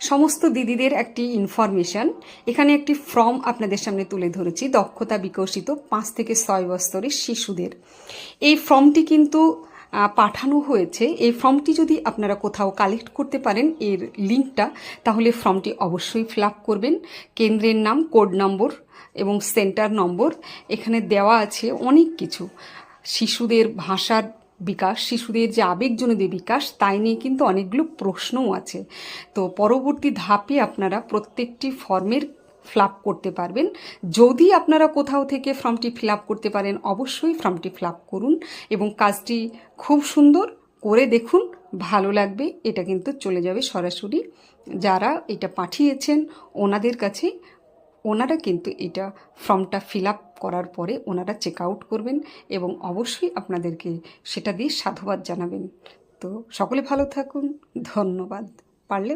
সমস্ত দিদিদের একটি ইনফরমেশন। এখানে একটি ফর্ম আপনাদের সামনে তুলে ধরেছি, দক্ষতা বিকশিত 5 থেকে 6 বছরের শিশুদের। এই ফর্মটি কিন্তু পাঠানো হয়েছে। এই ফর্মটি যদি আপনারা কোথাও কালেক্ট করতে পারেন এর লিঙ্কটা, তাহলে ফর্মটি অবশ্যই ফিল আপ করবেন। কেন্দ্রের নাম, কোড নম্বর এবং সেন্টার নম্বর এখানে দেওয়া আছে। অনেক কিছু শিশুদের ভাষার বিকাশ, শিশুদের যে আবেগজনিত বিকাশ, তাই নিয়ে কিন্তু অনেকগুলো প্রশ্নও আছে। তো পরবর্তী ধাপে আপনারা প্রত্যেকটি ফর্মের ফিল আপ করতে পারবেন। যদি আপনারা কোথাও থেকে ফর্মটি ফিল আপ করতে পারেন, অবশ্যই ফর্মটি ফিল আপ করুন এবং কাজটি খুব সুন্দর করে দেখুন, ভালো লাগবে। এটা কিন্তু চলে যাবে সরাসরি যারা এটা পাঠিয়েছেন ওনাদের কাছে। ওনারা কিন্তু এটা ফর্মটা ফিল আপ করার পরে ওনারা চেক আউট করবেন এবং অবশ্যই আপনাদেরকে সেটা দিয়ে সাধুবাদ জানাবেন। তো সকলে ভালো থাকুন, ধন্যবাদ। পারলে